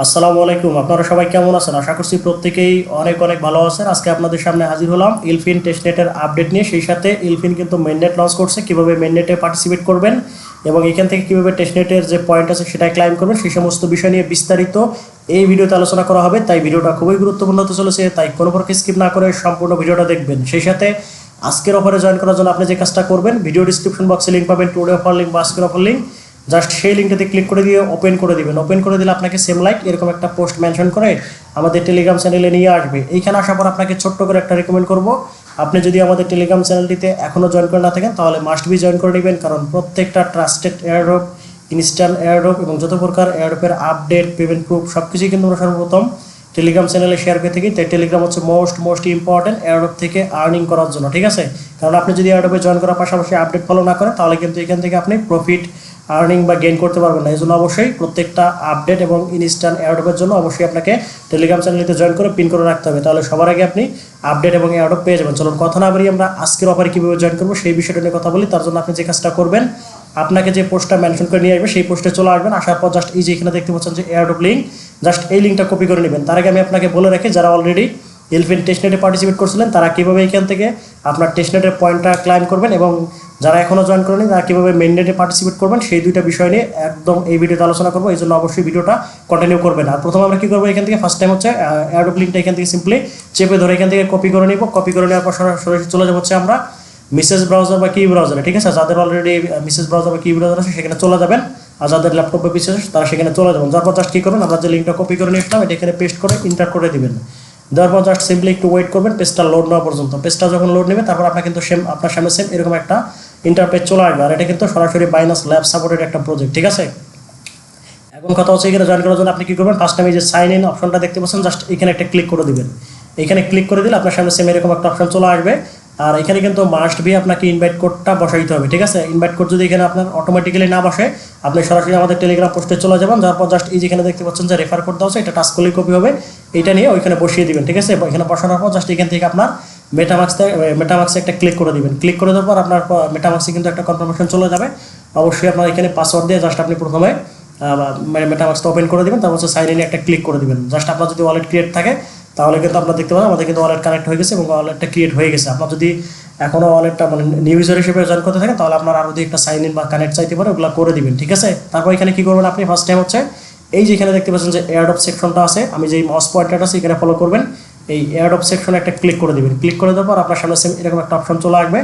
আসসালামু আলাইকুম। আপনারা সবাই কেমন আছেন? আশা করছি প্রত্যেকেই অনেক অনেক ভালো আছেন। আজকে আপনাদের সামনে হাজির হলাম ইলফিন টেস্টনেটের আপডেট নিয়ে। সেই সাথে ইলফিন কিন্তু মেইননেট লঞ্চ করছে, কীভাবে মেইননেটে পার্টিসিপেট করবেন এবং এখান থেকে কীভাবে টেস্টনেটের যে পয়েন্ট আছে সেটাই ক্লাইম করবেন, সেই সমস্ত বিষয় নিয়ে বিস্তারিত এই ভিডিওতে আলোচনা করা হবে। তাই ভিডিওটা খুবই গুরুত্বপূর্ণ হতে চলেছে, তাই কোনো প্রকার স্কিপ না করে সম্পূর্ণ ভিডিওটা দেখবেন। সেই সাথে আজকের অফারে জয়েন করার জন্য আপনি যে কাজটা করবেন, ভিডিও ডিসক্রিপশন বক্সে লিঙ্ক পাবেন, টুডে অফার লিঙ্ক বা আজকের অফার লিঙ্ক। জাস্ট সেই লিঙ্কটাতে ক্লিক করে দিয়ে ওপেন করে দিবেন। ওপেন করে দিলে আপনাকে সেম লাইক এরকম একটা পোস্ট মেনশন করে আমাদের টেলিগ্রাম চ্যানেলে নিয়ে আসবে। এইখানে আসার পর আপনাকে ছোট্ট করে একটা রেকমেন্ড করব, আপনি যদি আমাদের টেলিগ্রাম চ্যানেলটিতে এখনও জয়েন করে না থাকেন তাহলে মাস্ট বি জয়েন করে নেবেন, কারণ প্রত্যেকটা ট্রাস্টেড এয়ারড্রপ, ইনস্ট্যান্ট এয়ারড্রপ এবং যত প্রকার এয়ারড্রপের আপডেট, পেমেন্ট প্রুফ সব কিছুই কিন্তু আমরা সর্বপ্রথম টেলিগ্রাম চ্যানেলে শেয়ার করে থাকি। তাই টেলিগ্রাম হচ্ছে মোস্ট ইম্পর্টেন্ট এয়ারড্রপ থেকে আর্নিং করার জন্য, ঠিক আছে? কারণ আপনি যদি এয়ারড্রপে জয়েন করার পাশাপাশি আপডেট ফলো না করেন তাহলে কিন্তু এখান থেকে আপনি প্রফিট আর্নিং বা গেইন করতে পারবেন না। এই জন্য অবশ্যই প্রত্যেকটা আপডেট এবং ইনস্ট্যান্ট এয়ারড্রপের জন্য অবশ্যই আপনাকে টেলিগ্রাম চ্যানেলটিতে জয়েন করে পিন করে রাখতে হবে, তাহলে সবার আগে আপনি আপডেট এবং এয়ারড্রপ পেয়ে যাবেন। চলুন কথা না বাড়িয়ে আমরা আজকের অফারে কীভাবে জয়েন করবো সেই বিষয়টা নিয়ে কথা বলি। তার জন্য আপনি যে কাজটা করবেন, আপনাকে যে পোস্টটা মেনশন করে নিয়ে আসবে সেই পোস্টে চলে আসবেন। আসার পর জাস্ট এই যে এখানে দেখতে পাচ্ছেন যে এয়ারড্রপ লিঙ্ক, জাস্ট এই লিঙ্কটা কপি করে নেবেন। তার আগে আমি আপনাকে বলে রাখি, যারা অলরেডি ইলফিন টেস্টনেটে পার্টিসিপেট করছিলেন তারা কীভাবে এখান থেকে আপনার টেস্টনেটের পয়েন্টটা ক্লাইম করবেন এবং যারা এখনও জয়েন করেনি তারা কীভাবে মেইননেটে পার্টিসিপেট করবেন সেই দুইটা বিষয় নিয়ে একদম এই ভিডিওতে আলোচনা করবো। এই জন্য অবশ্যই ভিডিওটা কন্টিনিউ করবেন। আর প্রথমে আমরা কী করবো, এখান থেকে ফার্স্ট টাইম হচ্ছে এয়ারড্রপ লিঙ্কটা এখান থেকে সিম্পলি চেপে ধরে এখান থেকে কপি করে নিব। কপি করে নেওয়ার পর সরাসরি চলে যাবো হচ্ছে আমরা মিসেস ব্রাউজার বা কি ব্রাউজারে, ঠিক আছে? যাদের অলরেডি মিসেস ব্রাউজার বা কি ব্রাউজার আছে সেখানে চলে যাবেন, আর যাদের ল্যাপটপ বা পিসি আছে তারা সেখানে চলে যাবেন। যার পর জাস্ট কী করবেন, আমরা যে লিঙ্কটা কপি করে নিয়ে আসলাম এটা এখানে পেস্ট করে ইন্টার করে দিবেন। দেওয়ার পর জাস্ট সিম্পলি একটু ওয়েট করবেন পেজটা লোড নেওয়া পর্যন্ত। পেজটা যখন লোড নেবে তারপর আপনার কিন্তু আপনার সামনে সেম এরকম একটা ইন্টারপেজ চলে আসবে। আর এটা কিন্তু সরাসরি বাইনান্স ল্যাব সাপোর্টেড একটা প্রজেক্ট, ঠিক আছে? এখন কথা হচ্ছে এখানে জয়েন করার জন্য আপনি কী করবেন, ফার্স্ট টাইম এই যে সাইন ইন অপশনটা দেখতে পাচ্ছেন, জাস্ট এখানে একটা ক্লিক করে দিবেন। এখানে ক্লিক করে দিলে আপনার সামনে সেম এরকম একটা অপশন চলে আসবে। আর এখানে কিন্তু মাস্ট বি আপনাকে ইনভাইট কোডটা বসাইতে হবে, ঠিক আছে? ইনভাইট কোড যদি এখানে আপনার অটোমেটিক্যালি না বসে, আপনি সরাসরি আমাদের টেলিগ্রাম পোস্টে চলে যাবেন। যার পর জাস্ট এই যেখানে দেখতে পাচ্ছেন যে রেফার কোড দেওয়া আছে, এটা টাচ করলেই কপি হবে, এটা নিয়ে ওইখানে বসিয়ে দিবেন, ঠিক আছে? এখানে বসানোর পর জাস্ট এখান থেকে আপনার মেটামাক্সে একটা ক্লিক করে দিবেন। ক্লিক করে দেওয়ার পর আপনার মেটামাক্সে কিন্তু একটা কনফার্মেশন চলে যাবে। অবশ্যই আপনার এখানে পাসওয়ার্ড দিয়ে জাস্ট আপনি প্রথমে মেটামাক্সটা ওপেন করে দেবেন, তারপর হচ্ছে সাইন ইনে একটা ক্লিক করে দেবেন। জাস্ট আপনার যদি ওয়ালেট ক্রিয়েট থাকে তাহলে কিন্তু আপনার দেখতে পাবেন আমাদের কিন্তু ওয়ালেট কানেক্ট হয়ে গেছে এবং ওয়ালেটটা ক্রিয়েট হয়ে গেছে। আপনার যদি এখনও ওয়ালেটটা মানে নিউ ইউজার হিসেবে জয়েন করতে থাকেন তাহলে আপনার আরও যদি একটা সাইন ইন বা কানেক্ট চাইতে পারে ওগুলো করে দিবেন, ঠিক আছে? তারপর এখানে কী করবেন, আপনি ফার্স্ট টাইম হচ্ছে এই যে এখানে দেখতে পাচ্ছেন যে এয়ারড্রপ সেকশনটা আছে, আমি যেই মাউস পয়েন্টারটা আছে এখানে ফলো করবেন, এই এয়ারড্রপ সেকশনে একটা ক্লিক করে দিবেন। ক্লিক করে দেওয়ার পর আপনার সামনে সেম এরকম একটা অপশন চলে আসবে।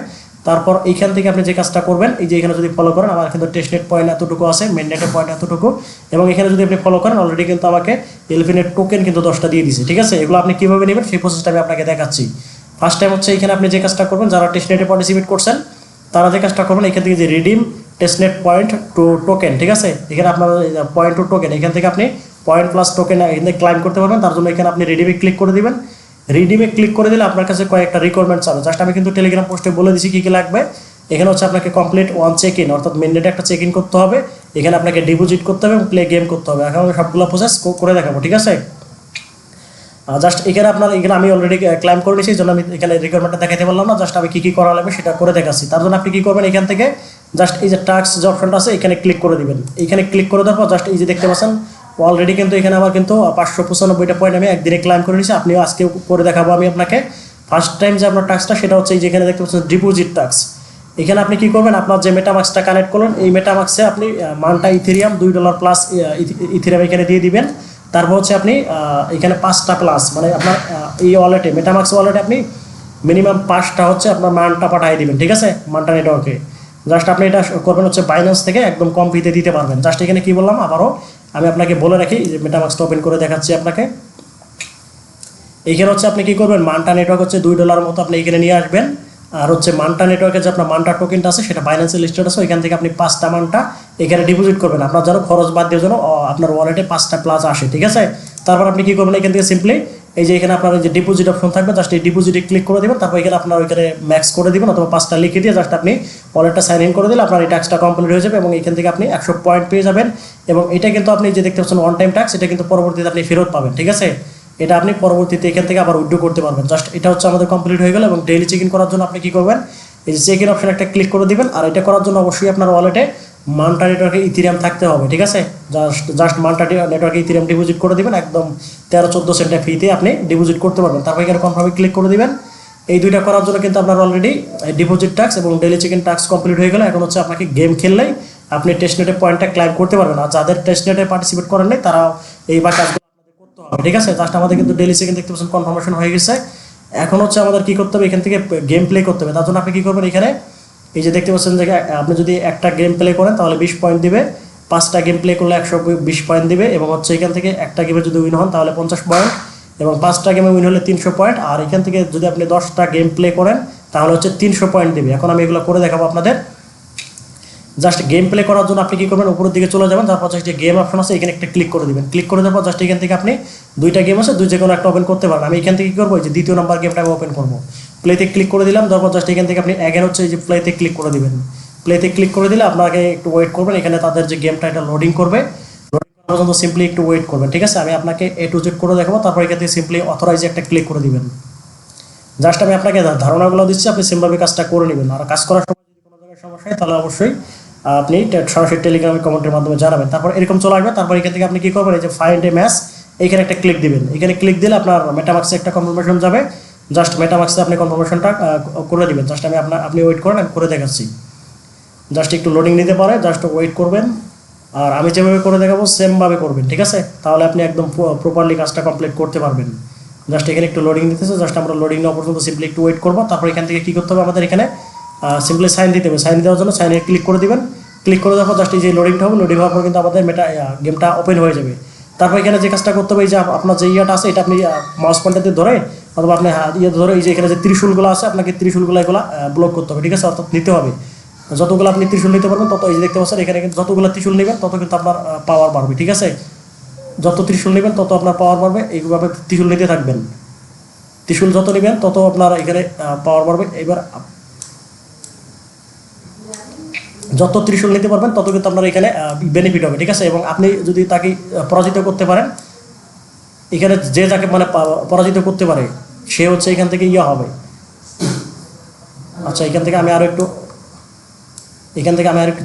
তারপর এইখান থেকে আপনি যে কাজটা করবেন, এই যে এখানে যদি ফলো করেন, আমার কিন্তু টেস্টনেট পয়েন্ট এতটুকু আছে, মেইননেটের পয়েন্ট এতটুকু, এবং এখানে যদি আপনি ফলো করেন অলরেডি কিন্তু আমাকে ইলফিনের টোকেন কিন্তু 10টা দিয়ে দিয়েছে, ঠিক আছে? এগুলো আপনি কীভাবে নেবেন সেই প্রসেসটা আমি আপনাকে দেখাচ্ছি। ফার্স্ট টাইম হচ্ছে এখানে আপনি যে কাজটা করবেন, যারা টেস্টনেটে পার্টিসিপেট করছেন তারা যে কাজটা করবেন, এখান থেকে যে redeem testnet point to token, ঠিক আছে? এখানে আপনার পয়েন্ট টু টোকেন, এখান থেকে আপনি পয়েন্ট প্লাস টোকেন এখানে ক্লাইম করতে পারবেন। তার জন্য এখানে আপনি রিডিমে ক্লিক করে দিবেন। রিডিমে ক্লিক করে দিলে আপনার কাছে কয়েকটা রিকোয়ারমেন্ট চাবে, জাস্ট আমি কিন্তু টেলিগ্রাম পোস্টে বলে দিচ্ছি কী কী লাগবে। এখানে হচ্ছে আপনাকে কমপ্লিট ওয়ান চেক ইন, অর্থাৎ মেইননেটে একটা চেক ইন করতে হবে, এখানে আপনাকে ডিপোজিট করতে হবে এবং প্লে গেম করতে হবে। এখন আমি সবগুলো প্রসেস করে দেখাবো, ঠিক আছে? জাস্ট এখানে আমি অলরেডি ক্লাইম করে নিয়েছি, এই জন্য আমি এখানে রিকোয়ারমেন্টটা দেখাতে পারলাম না। জাস্ট আমি কী কী করা লাগবে সেটা করে দেখাচ্ছি। তার জন্য আপনি কী করবেন, এখান থেকে জাস্ট এই যে টাস্ক যে অপশনটা আছে এখানে ক্লিক করে দিবেন। এখানে ক্লিক করে দেওয়ার পর জাস্ট এই যে দেখতে পাচ্ছেন অলরেডি কিন্তু এখানে আমার কিন্তু 595টা পয়েন্ট আমি একদিনে ক্লাইম করে নিয়েছি। আপনিও আজকে করে দেখাবো আমি আপনাকে। ফার্স্ট টাইম যে আপনার টাস্কটা সেটা হচ্ছে এই যেখানে দেখতে পাচ্ছেন ডিপোজিট টাস্ক। এখানে আপনি কী করবেন, আপনার যে মেটামাক্সটা কানেক্ট করলেন এই মেটামাক্সে আপনি মানটা ইথেরিয়াম $2 প্লাস ইথেরিয়াম এখানে দিয়ে দিবেন। তারপর হচ্ছে আপনি এখানে 5টা প্লাস, মানে আপনার এই ওয়ালেটে মেটামাক্স ওয়ালেটে আপনি মিনিমাম 5টা হচ্ছে আপনার মানটা পাঠিয়ে দিবেন, ঠিক আছে? মানটা নেটওয়ার্কে জাস্ট আপনি এটা করবেন হচ্ছে বাইন্যান্স থেকে একদম কম ফিতে দিতে পারবেন। জাস্ট এখানে কী বললাম আবারও আমি আপনাকে বলে রাখি, যে মেটামাক্সটা ওপেন করে দেখাচ্ছি আপনাকে। এইখানে হচ্ছে আপনি কী করবেন, মানটা নেটওয়ার্ক হচ্ছে $2 মতো আপনি এখানে নিয়ে আসবেন। আর হচ্ছে মানটা নেটওয়ার্কের যে আপনার মানটা টোকেনটা আছে সেটা বাইন্যান্সে লিস্টেড আছে, ওইখান থেকে আপনি 5টা মানটা এখানে ডিপোজিট করবেন। আপনার যেন খরচ বাদ দিয়ে যেন আপনার ওয়ালেটে 5টা প্লাস আসে, ঠিক আছে? তারপর আপনি কী করবেন, এখান থেকে সিম্পলি এই যে এখানে আপনার যে ডিপোজিট অপশন থাকবে জাস্ট এই ডিপোজিটে ক্লিক করে দেবেন। তারপর এখানে আপনার ওইখানে ম্যাক্স করে দেবেন অথবা 5টা লিখে দিয়ে জাস্ট আপনি ওয়ালেটটা সাইন ইন করে দিলে আপনার এই টাস্কটা কমপ্লিট হয়ে যাবে এবং এখান থেকে আপনি 100 পয়েন্ট পেয়ে যাবেন। এবং এটা কিন্তু আপনি যে দেখতে পাচ্ছেন ওয়ান টাইম টাস্ক, এটা কিন্তু পরবর্তীতে আপনি ফেরত পাবেন, ঠিক আছে? এটা আপনি পরবর্তীতে এখান থেকে আবার উইথড্র করতে পারবেন। জাস্ট এটা হচ্ছে আমাদের কমপ্লিট হয়ে গেল। এবং ডেইলি চেক ইন করার জন্য আপনি কী করবেন, এই যে চেক ইন অপশন একটা ক্লিক করে দিবেন। আর এটা করার জন্য অবশ্যই আপনার ওয়ালেটে মান্টা নেটওয়ার্কে ইথিরিয়াম থাকতে হবে, ঠিক আছে। জাস্ট মান্টা নেটওয়ার্কে ইথিরিয়াম ডিপোজিট করে দিবেন, একদম 13-14 সেন্টের ফিতে আপনি ডিপোজিট করতে পারবেন। তারপর এখানে কনফার্মে ক্লিক করে দিবেন। এই দুইটা করার জন্য কিন্তু আপনার অলরেডি ডিপোজিট টাস্ক এবং daily check in task complete হয়ে গেল। এখন হচ্ছে আপনাকে গেম খেললেই আপনি টেস্টনেটের পয়েন্টটা ক্লাইম করতে পারবেন। আর যাদের টেস্টনেটে পার্টিসিপেট করেন নাই তারা এই বা কাজগুলো আপনাদের করতে হবে, ঠিক আছে। জাস্ট আমাদের কিন্তু ডেইলি চেক ইন দেখতে পাচ্ছেন কনফার্মেশন হয়ে গেছে। এখন হচ্ছে আমাদের কি করতে হবে, এখান থেকে গেম প্লে করতে হবে। তার জন্য আপনি কি করবেন, এখানে এই যে দেখতে পাচ্ছেন যে আপনি যদি একটা গেম প্লে করেন তাহলে 20 পয়েন্ট দিবে, 5টা গেম প্লে করলে 120 পয়েন্ট দিবে, এবং হচ্ছে এখান থেকে একটা গেমে যদি উইন হন তাহলে 50 পয়েন্ট, এবং 5টা গেমে উইন হলে 300 পয়েন্ট। আর এখান থেকে যদি আপনি 10টা গেম প্লে করেন তাহলে হচ্ছে 300 পয়েন্ট দেবে। এখন আমি এগুলো করে দেখাবো আপনাদের। জাস্ট গেম প্লে করার জন্য আপনি কি করবেন, উপরের দিকে চলে যাবেন, তারপর যে গেম অপশন আছে এখানে একটা ক্লিক করে দিবেন। ক্লিক করে দেওয়ার পর জাস্ট এখান থেকে আপনি দুইটা গেম আছে, যে কোনো একটা ওপেন করতে পারেন। আমি এখান থেকে কি করবো, যে দ্বিতীয় নাম্বার গেমটা আমি ওপেন করবো। প্লেতে ক্লিক করে দিলাম, তারপর জাস্ট এখান থেকে আপনি অ্যাগেন হচ্ছে এই যে প্লেতে ক্লিক করে দিবেন। প্লেতে ক্লিক করে দিলে আপনাকে একটু ওয়েট করবেন, এখানে তাদের যে গেমটা এটা লোডিং করবে। লোডিং করার পর্যন্ত সিম্পলি একটু ওয়েট করবেন, ঠিক আছে। আমি আপনাকে A to Z করে দেখাবো, তারপর এখান থেকে সিম্পলি অথরাইজ একটা ক্লিক করে দিবেন। জাস্ট আমি আপনাকে ধারণাগুলো দিচ্ছি, আপনি সেমভাবে কাজটা করে নেবেন। আর কাজ করার সময় যদি কোনো জায়গায় সমস্যা হয় তাহলে অবশ্যই আপনি সরাসরি টেলিগ্রামে কমেন্টের মাধ্যমে জানাবেন। তারপর এরকম চলে আসবে। তারপর এখান থেকে আপনি কি করবেন, এই যে ফাইন্ড এ ম্যাচ এখানে একটা ক্লিক দিবেন। এখানে ক্লিক দিলে আপনার মেটামাক্সে একটা কনফার্মেশন যাবে। জাস্ট মেটামাক্সে আপনি কনফার্মেশনটা করে দিবেন। জাস্ট আপনি ওয়েট করেন, আমি করে দেখাচ্ছি। জাস্ট একটু লোডিং নিতে পারে, জাস্ট ওয়েট করবেন। আর আমি যেভাবে করে দেখাবো সেমভাবে করবেন, ঠিক আছে। তাহলে আপনি একদম প্রপারলি কাজটা কমপ্লিট করতে পারবেন। জাস্ট এখানে একটু লোডিং দিতেছে, জাস্ট আমরা লোডিং নেওয়া পর্যন্ত সিম্পলি একটু ওয়েট করবো। তারপর এখান থেকে কী করতে হবে, আমাদের এখানে সিম্পলি সাইন দিতে হবে। সাইন দেওয়ার জন্য সাইনে ক্লিক করে দিবেন। ক্লিক করে দেওয়ার পর জাস্ট এই যে লোডিংটা হবে, লোডিং হওয়ার পর কিন্তু আমাদের গেমটা ওপেন হয়ে যাবে। তারপর এখানে যে কাজটা করতে হবে, এই যে আপনার যে ইয়াটা আছে এটা আপনি মাউস পয়েন্টার দিয়ে ধরে অথবা আপনি ধরে এই যে এখানে যে ত্রিশূলগুলো আছে আপনাকে ত্রিশূলগুলো এগুলো ব্লক করতে হবে, ঠিক আছে। অর্থাৎ নিতে হবে যতগুলো আপনি ত্রিশূল নিতে পারবেন তত, এই যে দেখতে পাচ্ছেন এখানে কিন্তু যতগুলো ত্রিশূল নেবেন তত কিন্তু আপনার পাওয়ার বাড়বে, ঠিক আছে। যত ত্রিশূল নেবেন তত আপনার পাওয়ার বাড়বে। এইভাবে ত্রিশূল নিতে থাকবেন। ত্রিশূল যত নেবেন তত আপনার এখানে পাওয়ার বাড়বে। এবার যত ত্রিশূল নিতে পারবেন তত কিন্তু আপনার এখানে বেনিফিট হবে, ঠিক আছে। এবং আপনি যদি তাকে পরাজিত করতে পারেন, এখানে যে যাকে মানে পরাজিত করতে পারে সে হচ্ছে এখান থেকে হবে। আচ্ছা, এখান থেকে আমি আরও একটু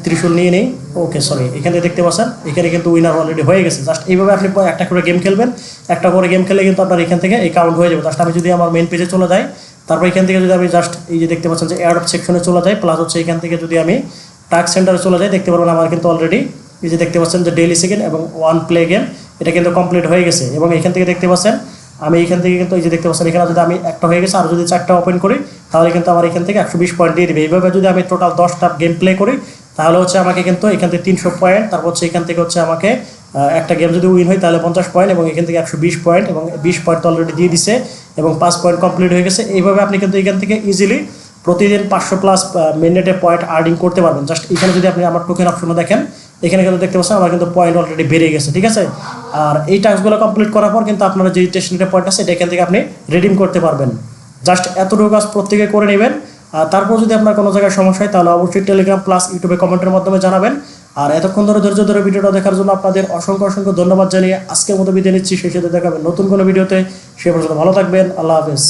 ত্রিশূল নিয়ে নিই। ওকে, সরি, এখানে দেখতে পাচ্ছেন এখানে কিন্তু উইনার অলরেডি হয়ে গেছে। জাস্ট এইভাবে আপনি একটা করে গেম খেলবেন। একটা করে গেম খেলে কিন্তু আপনার এখান থেকে এই কাউন্ট হয়ে যাবে। জাস্ট আমি যদি আমার মেইন পেজে চলে যাই, তারপর এখান থেকে যদি আমি জাস্ট এই যে দেখতে পাচ্ছেন যে অ্যাড সেকশনে চলে যাই, প্লাস হচ্ছে এখান থেকে যদি আমি টাস্ক সেন্টারে চলে যাই, দেখতে পারবেন আমার কিন্তু অলরেডি এই যে দেখতে পাচ্ছেন যে ডেইলি সেকেন্ড এবং 1 প্লে গেম এটা কিন্তু কমপ্লিট হয়ে গেছে। এবং এখান থেকে দেখতে পাচ্ছেন আমি এখান থেকে কিন্তু এই যে দেখতে পাচ্ছেন এখানে যদি আমি একটা হয়ে গেছে আর যদি 4টা ওপেন করি তাহলে কিন্তু আমার এখান থেকে 120 পয়েন্ট দিয়ে দেবে। এইভাবে যদি আমি টোটাল 10টা গেম প্লে করি তাহলে হচ্ছে আমাকে কিন্তু এখান থেকে 300 পয়েন্ট, তারপর হচ্ছে এখান থেকে হচ্ছে আমাকে একটা গেম যদি উইন হয় তাহলে 50 পয়েন্ট, এবং এখান থেকে 120 পয়েন্ট, এবং 20 পয়েন্ট অলরেডি দিয়ে দিছে এবং 5 পয়েন্ট কমপ্লিট হয়ে গেছে। এইভাবে আপনি কিন্তু এখান থেকে ইজিলি প্রতিদিন 500+ মিনিটে পয়েন্ট আর্নিং করতে পারবেন। জাস্ট এখানে যদি আপনি আমার টোকেন অপশনে দেখেন, এখানে কিন্তু দেখতে পাচ্ছেন আমার কিন্তু পয়েন্ট অলরেডি বেড়ে গেছে, ঠিক আছে। আর এই টাস্কগুলো কমপ্লিট করার পর কিন্তু আপনারা যে টেস্টনেটের পয়েন্ট আছে এটা এখান থেকে আপনি রিডিম করতে পারবেন। জাস্ট এতটুকু কাজ প্রত্যেকে করে নেবেন। আর তারপর যদি আপনার কোনো জায়গায় সমস্যা হয় তাহলে অবশ্যই টেলিগ্রাম প্লাস ইউটিউবে কমেন্টের মাধ্যমে জানাবেন। আর এতক্ষণ ধৈর্য ধরে ভিডিওটা দেখার জন্য আপনাদের অসংখ্য ধন্যবাদ জানিয়ে আজকের মতো বিদায় নিচ্ছি। সেই সাথে দেখাবেন নতুন কোনো ভিডিওতে। সে পর্যন্ত ভালো থাকবেন। আল্লাহ হাফেজ।